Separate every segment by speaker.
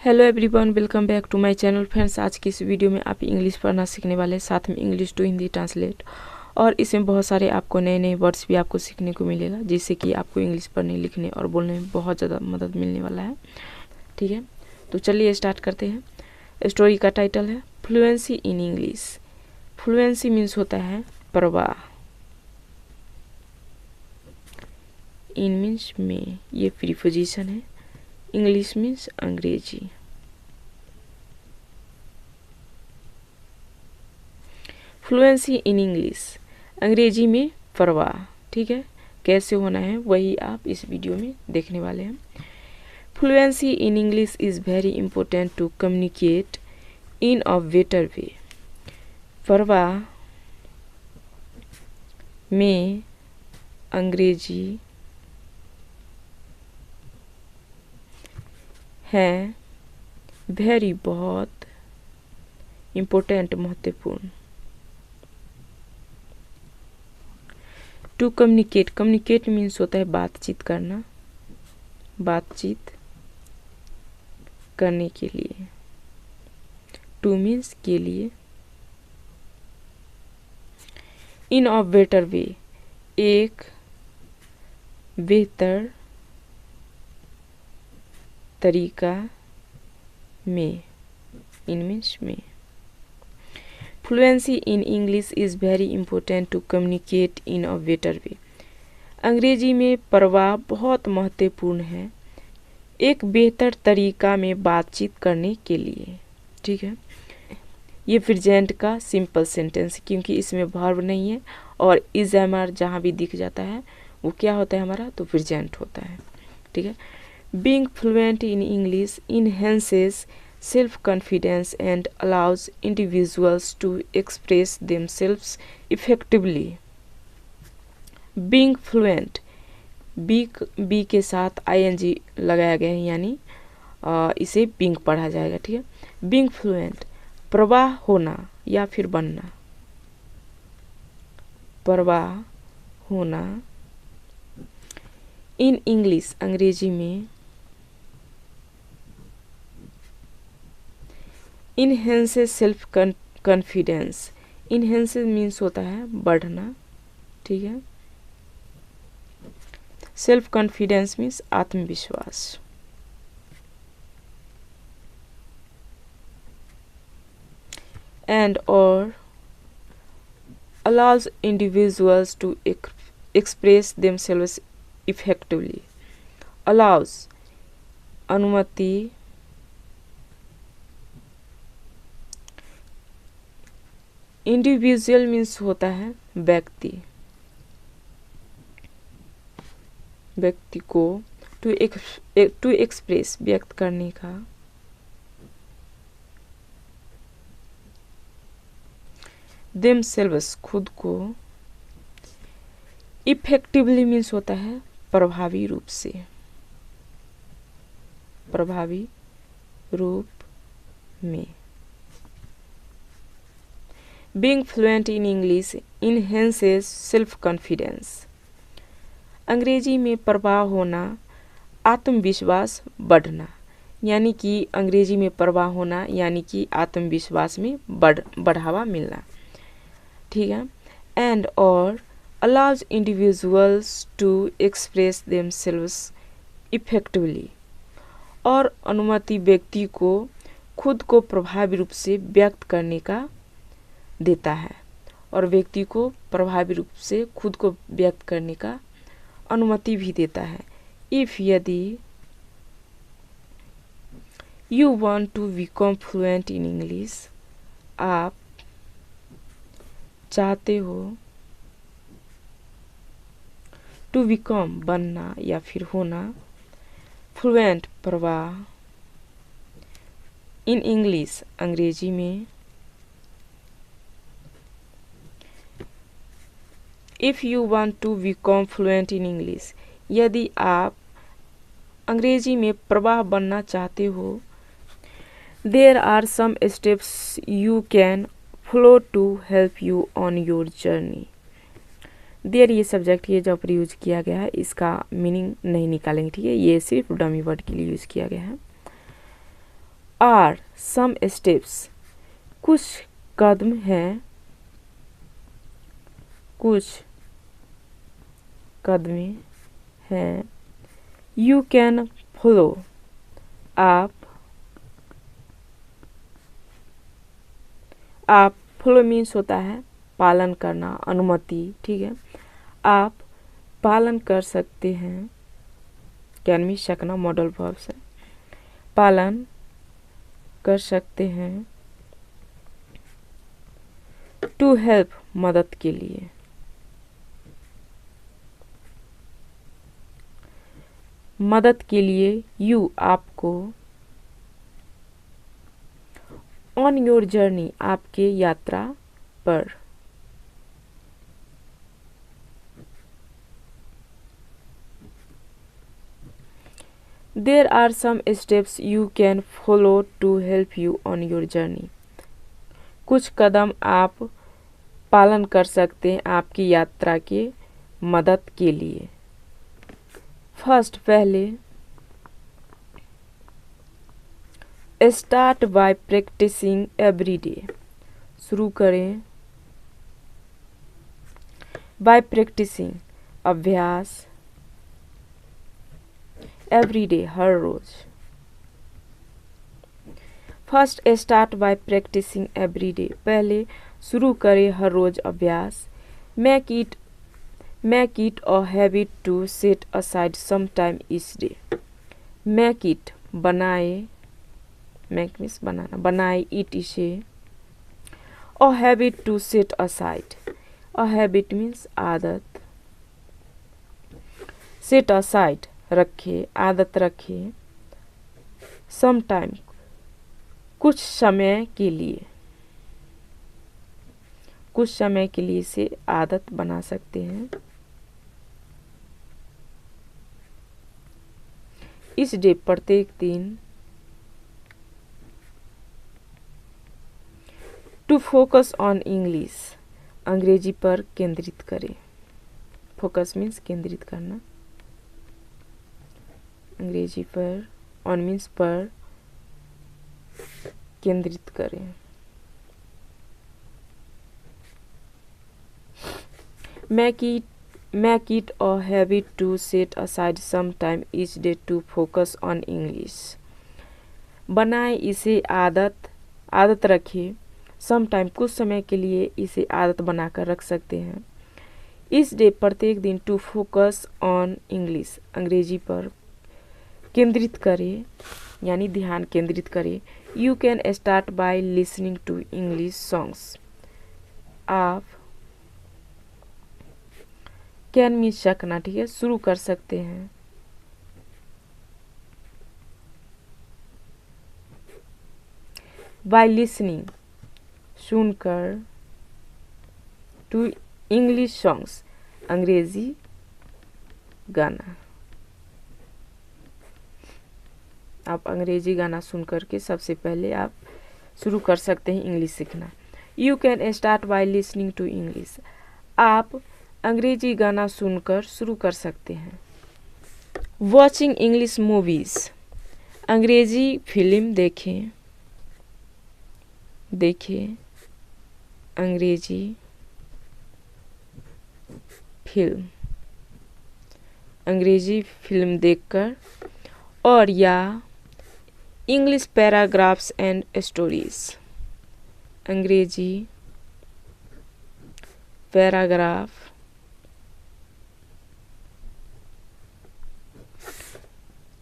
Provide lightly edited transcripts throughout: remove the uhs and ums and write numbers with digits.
Speaker 1: Hello everyone, welcome back to my channel. Friends, आज की इस वीडियो में आप इंग्लिश पढ़ना सीखने वाले हैं, साथ में इंग्लिश टू हिंदी ट्रांसलेट। और इसमें बहुत सारे आपको नए नए वर्ड्स भी आपको सीखने को मिलेगा, जिससे कि आपको इंग्लिश पढ़ने, लिखने और बोलने में बहुत ज़्यादा मदद मिलने वाला है। ठीक है, तो चलिए स्टार्ट करते हैं। स्टोरी का टाइटल है fluency in English. Fluency means होता है प्रवाह, इन मीन्स में, ये प्रीपोजिशन है। इंग्लिश मीन्स अंग्रेजी। फ्लुएंसी इन इंग्लिश, अंग्रेजी में प्रवाह। ठीक है, कैसे होना है वही आप इस वीडियो में देखने वाले हैं। Fluency in English is very important to communicate in a better way. प्रवाह में अंग्रेजी है वेरी, बहुत, इम्पोर्टेंट, महत्वपूर्ण। टू कम्युनिकेट, कम्युनिकेट मीन्स होता है बातचीत करना, बातचीत करने के लिए। टू मीन्स के लिए। इन अ बेटर वे, एक बेहतर तरीका में, इन मीन्स में। Fluency in English is very important to communicate in a better way. अंग्रेजी में प्रवाह बहुत महत्वपूर्ण है एक बेहतर तरीका में बातचीत करने के लिए। ठीक है, ये प्रेजेंट का सिंपल सेंटेंस, क्योंकि इसमें वर्ब नहीं है और इज एमआर जहाँ भी दिख जाता है वो क्या होता है हमारा, तो प्रेजेंट होता है। ठीक है, being fluent in English enhances self-confidence and allows individuals to express themselves effectively. Being fluent, be के साथ ing लगाया गया है, यानी इसे being पढ़ा जाएगा। ठीक है, being fluent, प्रवाह होना या फिर बनना, प्रवाह होना। इन इंग्लिश, अंग्रेजी में। Enhances self confidence, enhances means होता है बढ़ना। ठीक है, सेल्फ कॉन्फिडेंस मीन्स आत्मविश्वास। एंड और allows individuals to express themselves effectively. allows, अनुमति, इंडिविजुअल मीन्स होता है व्यक्ति, व्यक्ति को, टू एक्सप्रेस, व्यक्त करने का, देमसेल्व्स, खुद को, इफेक्टिवली मीन्स होता है प्रभावी रूप से, प्रभावी रूप में। Being fluent in English enhances self-confidence. अंग्रेजी में प्रवाह होना, आत्मविश्वास बढ़ना, यानी कि अंग्रेजी में प्रवाह होना यानी कि आत्मविश्वास में बढ़ावा मिलना। ठीक है, एंड और allows individuals to express themselves effectively, और अनुमति व्यक्ति को खुद को प्रभावी रूप से व्यक्त करने का देता है, और व्यक्ति को प्रभावी रूप से खुद को व्यक्त करने का अनुमति भी देता है। इफ, यदि you want to become fluent in English, आप चाहते हो, टू बिकम बनना या फिर होना, फ्लुएंट प्रवाह, इन इंग्लिश अंग्रेजी में। If you want to become fluent in English, यदि आप अंग्रेजी में प्रवाह बनना चाहते हो, there are some steps you can follow to help you on your journey. There, ये सब्जेक्ट, ये जब यूज किया गया है इसका मीनिंग नहीं निकालेंगे। ठीक है, ये सिर्फ डमी वर्ड के लिए यूज किया गया है। आर सम स्टेप्स, कुछ कदम हैं, कुछ कदमें हैं। यू कैन फॉलो, आप फॉलो मीन्स होता है पालन करना, अनुमति, ठीक है। आप पालन कर सकते हैं, कैन मीन सकना मॉडल वर्ब से, पालन कर सकते हैं। टू हेल्प, मदद के लिए। मदद के लिए यू, आपको। ऑन योर जर्नी, आपके यात्रा पर। There are some steps you can follow to help you on your journey, कुछ कदम आप पालन कर सकते हैं आपकी यात्रा के मदद के लिए। फर्स्ट, पहले start by practising every day, शुरू करें बाय प्रैक्टिसिंग, अभ्यास, एवरी डे, हर रोज। First start by practising every day, पहले शुरू करें हर रोज अभ्यास। Make it a habit to set aside some time each day. Make it, बनाए, मेक मीन्स बनाना, बनाए, इट इसे। A habit to set aside, a habit means आदत, सेट असाइड रखे, आदत रखे। सम टाइम, कुछ समय के लिए, कुछ समय के लिए से आदत बना सकते हैं। इस डे, प्रत्येक दिन। टू फोकस ऑन इंग्लिश, अंग्रेजी पर केंद्रित करें। फोकस मीन्स केंद्रित करना, अंग्रेजी पर, ऑन मीन्स पर, केंद्रित करें। Make it a habit to set aside some time each day to focus on English. बनाए इसे आदत रखिए। सम टाइम, कुछ समय के लिए इसे आदत बनाकर रख सकते हैं। इस डे, प्रत्येक दिन। टू फोकस ऑन इंग्लिश, अंग्रेजी पर केंद्रित करें, यानी ध्यान केंद्रित करें। You can start by listening to English songs, आप कैन मीन्स सकना, ठीक है, शुरू कर सकते हैं। बाय लिसनिंग, सुनकर। टू इंग्लिश सॉन्ग्स, अंग्रेजी गाना, आप अंग्रेजी गाना सुनकर के सबसे पहले आप शुरू कर सकते हैं इंग्लिश सीखना। You can start by listening to English, आप अंग्रेजी गाना सुनकर शुरू कर सकते हैं। वॉचिंग इंग्लिश मूवीज़, अंग्रेजी फिल्म देखें, अंग्रेजी फिल्म, अंग्रेजी फिल्म देखकर। और या इंग्लिश पैराग्राफ्स एंड स्टोरीज, अंग्रेजी पैराग्राफ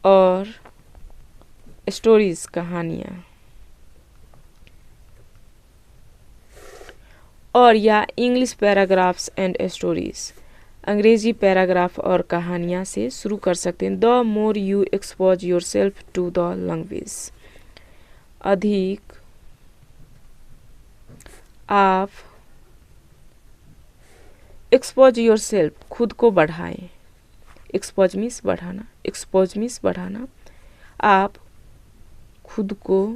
Speaker 1: और स्टोरीज, कहानियाँ। और या इंग्लिश पैराग्राफ्स एंड स्टोरीज, अंग्रेजी पैराग्राफ और कहानियाँ से शुरू कर सकते हैं। The more you expose yourself to the language, अधिक आप एक्सपोज योर सेल्फ, खुद को बढ़ाएं। एक्सपोज मीन्स बढ़ाना, एक्सपोज मीन्स बढ़ाना। आप खुद को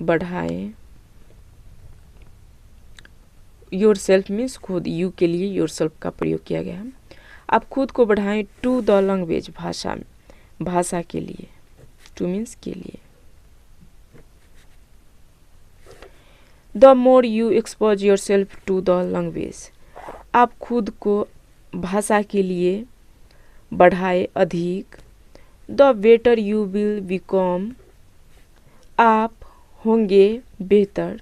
Speaker 1: बढ़ाएं। योर सेल्फ मीन्स खुद, यू के लिए योर सेल्फ का प्रयोग किया गया है। आप खुद को बढ़ाएं टू द लैंग्वेज, भाषा के लिए। टू मीन्स के लिए। The more you expose yourself to the language, आप खुद को भाषा के लिए बढ़ाए अधिक। The better you will become, आप होंगे बेहतर।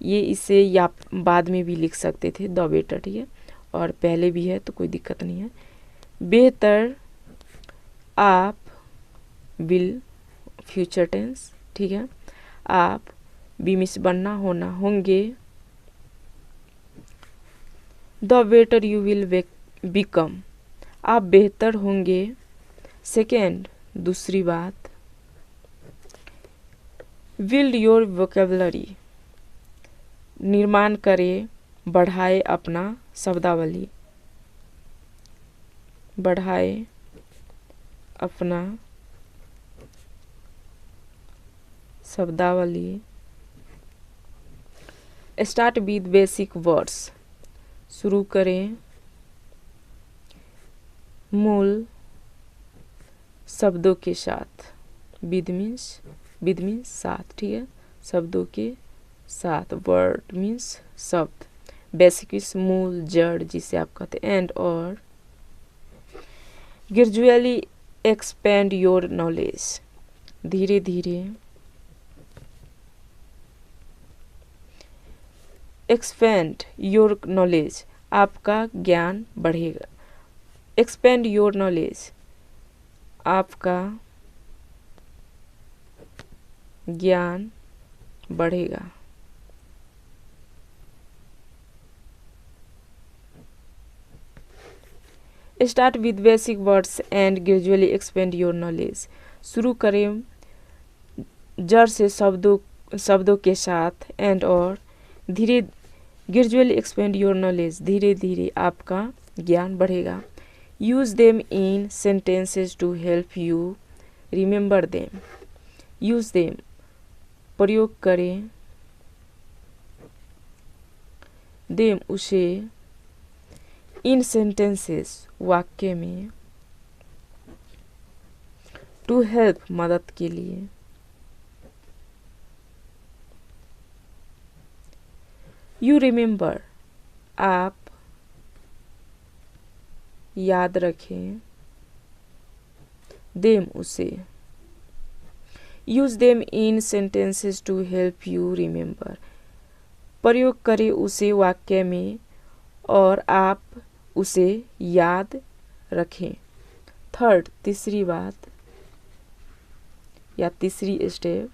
Speaker 1: ये इसे या बाद में भी लिख सकते थे द बेटर, ठीक है, और पहले भी है तो कोई दिक्कत नहीं है। बेहतर आप, विल फ्यूचर टेंस, ठीक है, आप बी मिस बनना होना होंगे। The better you will become, आप बेहतर होंगे। सेकेंड, दूसरी बात, बिल्ड योर वोकेबलरी, निर्माण करें, बढ़ाए अपना शब्दावली, बढ़ाए अपना शब्दावली। स्टार्ट विद बेसिक वर्ड्स, शुरू करें मूल शब्दों के साथ। विद मीन्स साथ, ठीक है, शब्दों के साथ। वर्ड मीन्स शब्द। बेसिक मीन्स मूल, जड़ जिसे आप कहते हैं। एंड और ग्रेजुअली एक्सपेंड योर नॉलेज, धीरे धीरे एक्सपेंड योर नॉलेज, आपका ज्ञान बढ़ेगा। एक्सपेंड योर नॉलेज, आपका ज्ञान बढ़ेगा। Start with basic words and gradually expand your knowledge, शुरू करें जड़ से शब्दों के साथ। एंड और धीरे ग्रेजुअली एक्सपेंड योर नॉलेज, धीरे धीरे आपका ज्ञान बढ़ेगा। Use them in sentences to help you remember them, use them प्रयोग करें, देम उसे, इन सेंटेंसेस वाक्य में, टू हेल्प मदद के लिए। यू रिमेंबर, आप याद रखें, देम उसे। Use them in sentences to help you remember, प्रयोग करें उसे वाक्य में और आप उसे याद रखें। थर्ड, तीसरी बात या तीसरी स्टेप,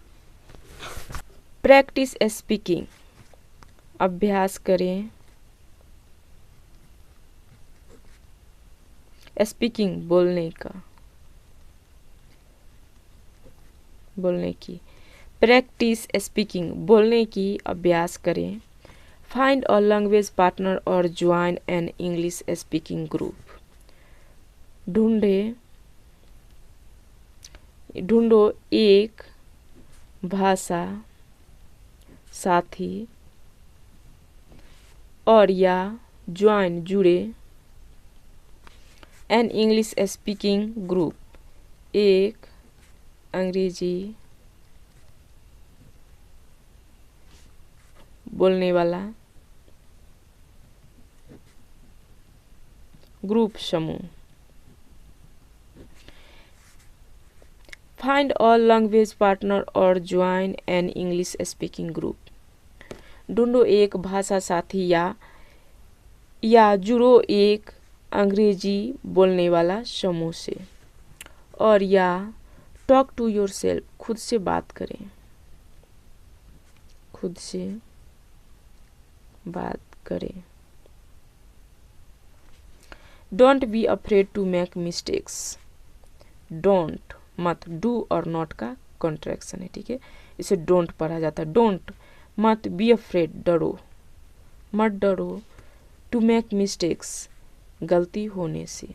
Speaker 1: प्रैक्टिस स्पीकिंग, अभ्यास करें स्पीकिंग, बोलने की। प्रैक्टिस स्पीकिंग, बोलने की अभ्यास करें। फाइंड अ लैंग्वेज पार्टनर और join an English speaking group, ढूंढो एक भाषा साथी और या ज्वाइन जुड़े, एन इंग्लिश स्पीकिंग ग्रुप, एक अंग्रेजी बोलने वाला ग्रुप, समूह। फाइंड अ लैंग्वेज पार्टनर और join an English speaking group, ढूंढो एक भाषा साथी या जुड़ो एक अंग्रेजी बोलने वाला समूह से। और या टॉक टू योर सेल्फ, खुद से बात करें, खुद से बात करें। Don't be afraid to make mistakes, don't मत, डू और नॉट का कॉन्ट्रैक्शन है, ठीक है, इसे डोंट पढ़ा जाता है। डोंट मत, बी अफ्रेड डरो, मत डरो, टू मेक मिस्टेक्स गलती होने से।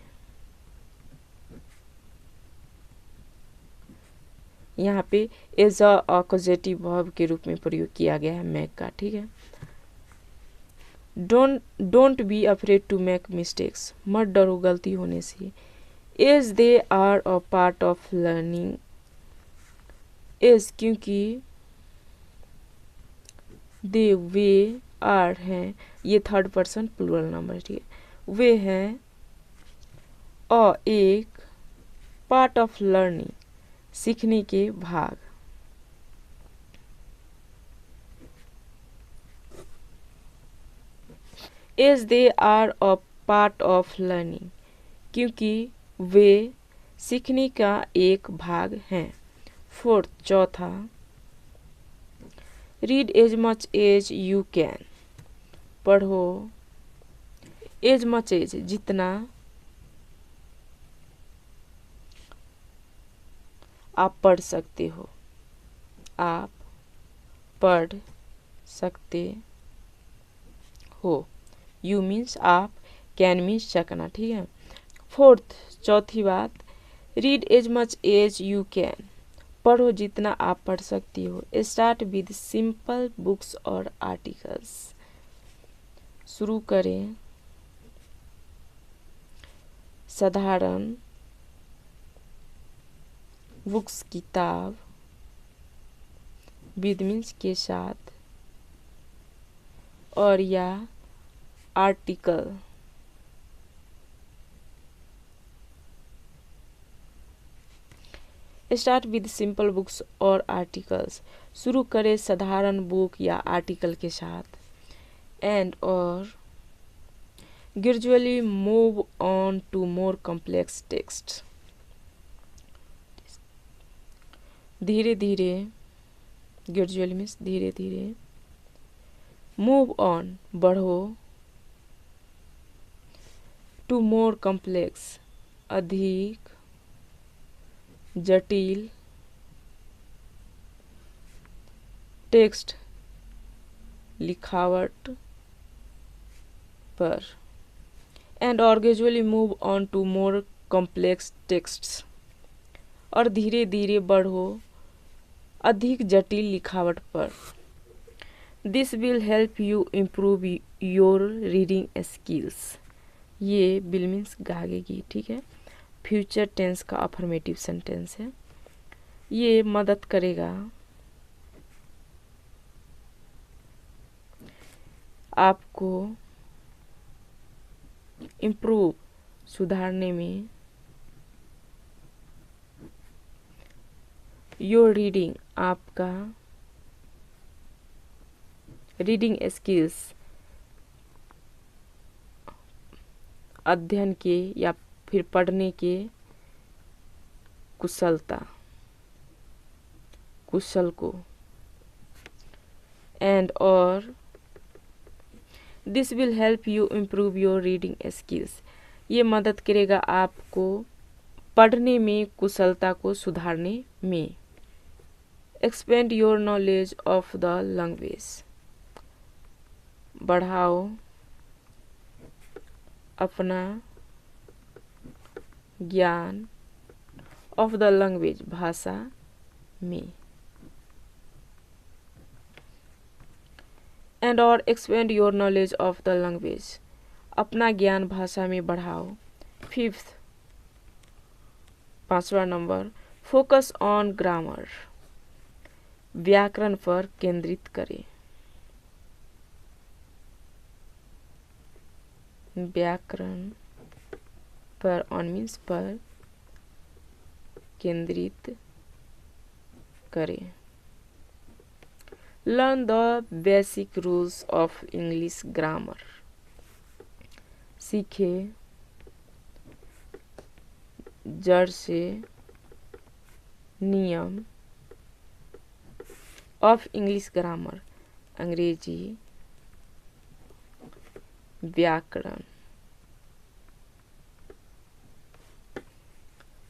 Speaker 1: यहाँ पे एज अ अक्यूजेटिव वर्ब के रूप में प्रयोग किया गया है मेक का, ठीक है। Don't be afraid to make mistakes, मत डरो गलती होने से। As they are a part of learning, is क्योंकि दे वे आर हैं, ये थर्ड पर्सन प्लूरल नंबर, ठीक है। वे हैं एक पार्ट ऑफ लर्निंग, सीखने के भाग। As they are a part of learning, क्योंकि वे सीखने का एक भाग हैं। फोर्थ, चौथा, read as much as you can, पढ़ो एज मच एज, जितना आप पढ़ सकते हो, आप पढ़ सकते हो। यू मीन्स आप, कैन मीन्स सकना, ठीक है। फोर्थ, चौथी बात, read as much as you can, पढ़ो जितना आप पढ़ सकती हो। स्टार्ट विद सिंपल बुक्स और आर्टिकल्स, शुरू करें साधारण बुक्स, किताब, विद मीन्स के साथ, और या article, start with simple books और आर्टिकल्स, शुरू करें साधारण बुक या आर्टिकल के साथ। एंड और gradually move on to more complex text, धीरे धीरे, ग्रेजुअली मीन्स धीरे धीरे, मूव ऑन बढ़ो, टू मोर कॉम्प्लेक्स अधिक जटिल, टेक्स्ट लिखावट पर। एंड और gradually move on to more complex texts, और धीरे धीरे बढ़ो अधिक जटिल लिखावट पर। This will help you improve your reading skills, ये विल मीन्स गागेगी, ठीक है। फ्यूचर टेंस का अफर्मेटिव सेंटेंस है। ये मदद करेगा आपको इम्प्रूव, सुधारने में, योर रीडिंग, आपका रीडिंग स्किल्स, अध्ययन के या फिर पढ़ने के कुशलता, कुशल को। एंड और this will help you improve your reading skills, ये मदद करेगा आपको पढ़ने में कुशलता को सुधारने में। Expand your knowledge of the language, बढ़ाओ अपना ज्ञान, ऑफ द लैंग्वेज, भाषा में। एंड और expand your knowledge of the language, अपना ज्ञान भाषा में बढ़ाओ। फिफ्थ, पांचवा नंबर, फोकस ऑन ग्रामर, व्याकरण पर केंद्रित करें। व्याकरण पर, ऑन मीन्स पर, केंद्रित करें। Learn the basic rules of English grammar, सीखे जड़ से नियम, ऑफ इंग्लिश ग्रामर, अंग्रेजी व्याकरण।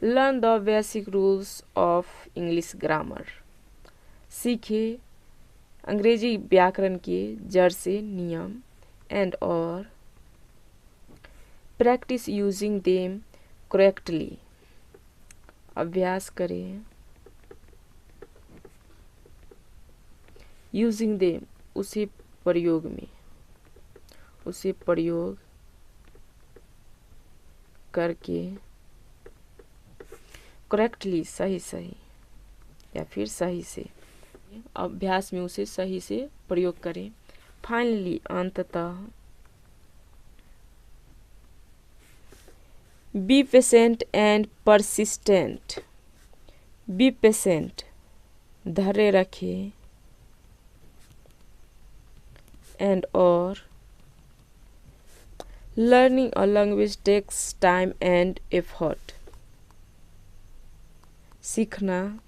Speaker 1: Learn the basic rules of English grammar, सीखे अंग्रेजी व्याकरण के जड़ से नियम। एंड और प्रैक्टिस यूजिंग देम करेक्टली, अभ्यास करें यूजिंग देम, उसे प्रयोग में, उसे प्रयोग करके, करेक्टली, सही सही, या फिर सही से, अभ्यास में उसे सही से प्रयोग करें। फाइनली, अंततः, be patient and persistent. Be patient, धैर्य रखें, एंड और learning a language takes time and effort. सीखना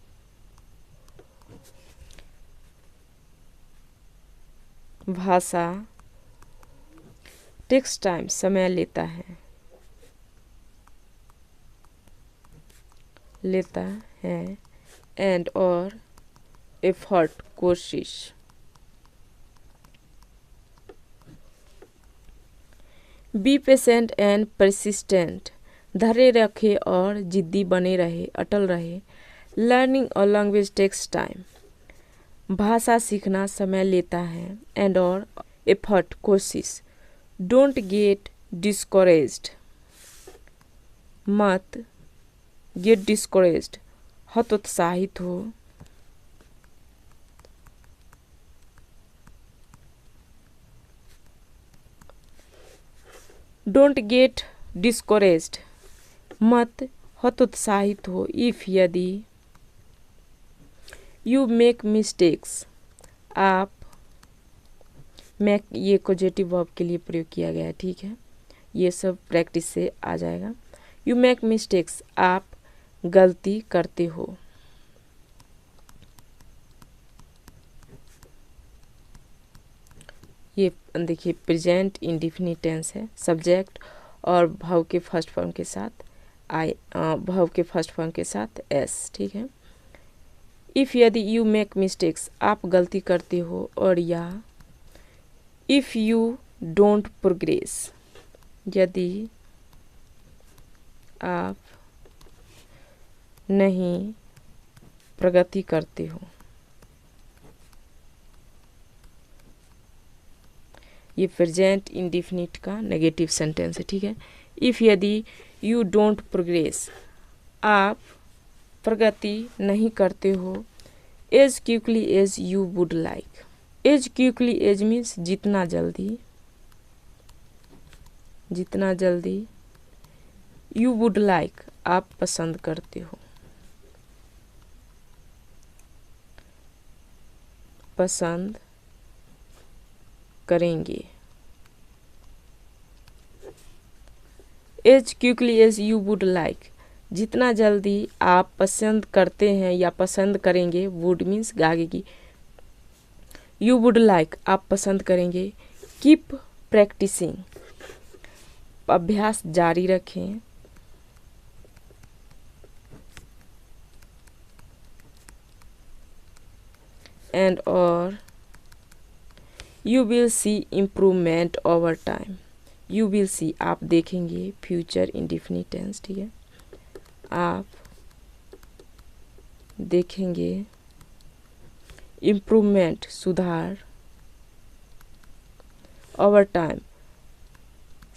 Speaker 1: भाषा टेक्स टाइम, समय लेता है, एंड और एफर्ट, कोशिश। बी पेशेंट एंड परसिस्टेंट, धैर्य रखे और जिद्दी बने रहे, अटल रहे। Learning a language takes time, भाषा सीखना समय लेता है, एंड और एफर्ट, कोशिश। डोंट गेट डिस्करेज्ड, मत गेट डिस्करेज्ड, हतोत्साहित हो। डोंट गेट डिस्करेज्ड, मत हतोत्साहित हो। इफ, यदि, यू मेक मिस्टेक्स, आप, मेक ये पॉजिटिव वर्ब के लिए प्रयोग किया गया है, ठीक है, ये सब प्रैक्टिस से आ जाएगा। यू मेक मिस्टेक्स, आप गलती करते हो। ये देखिए प्रेजेंट इंडेफिनिट टेंस है, सब्जेक्ट और भाव के फर्स्ट फॉर्म के साथ भाव के फर्स्ट फॉर्म के साथ एस, ठीक है। इफ़, यदि, यू मेक मिस्टेक्स, आप गलती करते हो, और या इफ़ यू डोंट प्रोग्रेस, यदि आप नहीं प्रगति करते हो। ये प्रेजेंट इंडेफिनिट का नेगेटिव सेंटेंस है, ठीक है। इफ़, यदि, यू डोंट प्रोग्रेस, आप प्रगति नहीं करते हो, as quickly as you would like. As quickly as means जितना जल्दी, जितना जल्दी। यू वुड लाइक, आप पसंद करते हो, पसंद करेंगे। As quickly as you would like, जितना जल्दी आप पसंद करते हैं या पसंद करेंगे। वुड मीन्स आगे की, यू वुड लाइक, आप पसंद करेंगे। कीप प्रैक्टिसिंग, अभ्यास जारी रखें। एंड और you will see improvement over time. You will see, आप देखेंगे, फ्यूचर इंडेफिनिट टेंस, ठीक है, आप देखेंगे इम्प्रूवमेंट, सुधार, ओवर टाइम,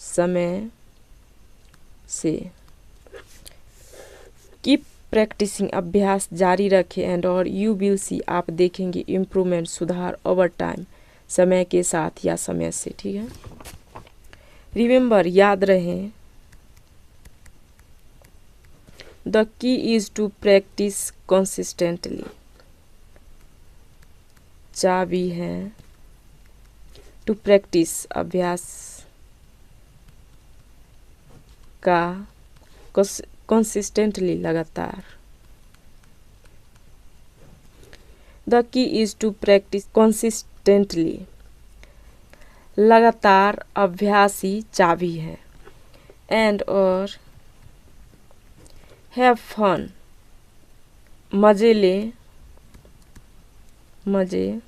Speaker 1: समय से। कीप प्रैक्टिसिंग, अभ्यास जारी रखें। एंड और यू विल सी, आप देखेंगे इम्प्रूवमेंट, सुधार, ओवर टाइम, समय के साथ या समय से, ठीक है। रिमेंबर, याद रहें, the key is to practice consistently, चाबी है टू प्रैक्टिस, अभ्यास का, कंसिस्टेंटली, लगातार। The key is to practice consistently, लगातार अभ्यास ही चाबी है। एंड और हैव फन, मजे ले, मजे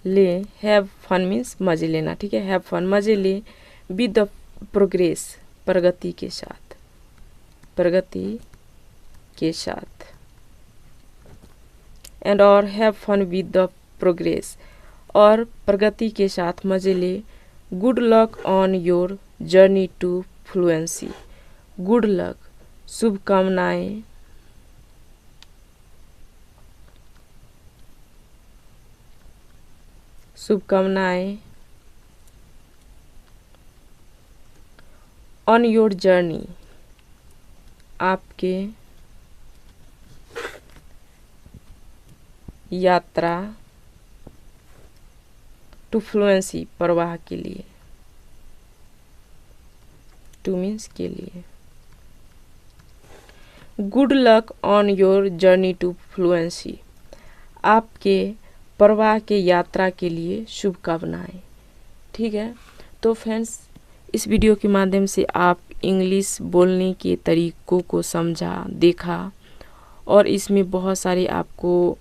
Speaker 1: ले। हैव फन मीन्स मजे लेना, ठीक है। हैव फन, मजे ले। विद द प्रोग्रेस, प्रगति के साथ, प्रगति के साथ। एंड और have fun with the progress, और प्रगति के साथ मजे ले। Good luck on your journey to fluency. Good luck, शुभकामनाएं, शुभकामनाएं। ऑन योर जर्नी, आपके यात्रा। टू फ्लुएंसी, प्रवाह के लिए। टू मीन्स के लिए। Good luck on your journey to fluency, आपके प्रवाह के यात्रा के लिए शुभकामनाएं। ठीक है, तो फ्रेंड्स इस वीडियो के माध्यम से आप इंग्लिश बोलने के तरीकों को समझा, देखा और इसमें बहुत सारे आपको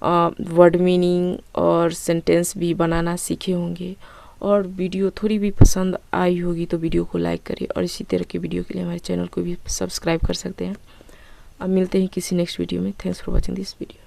Speaker 1: वर्ड मीनिंग और सेंटेंस भी बनाना सीखे होंगे। और वीडियो थोड़ी भी पसंद आई होगी तो वीडियो को लाइक करें और इसी तरह के वीडियो के लिए हमारे चैनल को भी सब्सक्राइब कर सकते हैं। अब मिलते हैं किसी नेक्स्ट वीडियो में। Thanks for watching this video.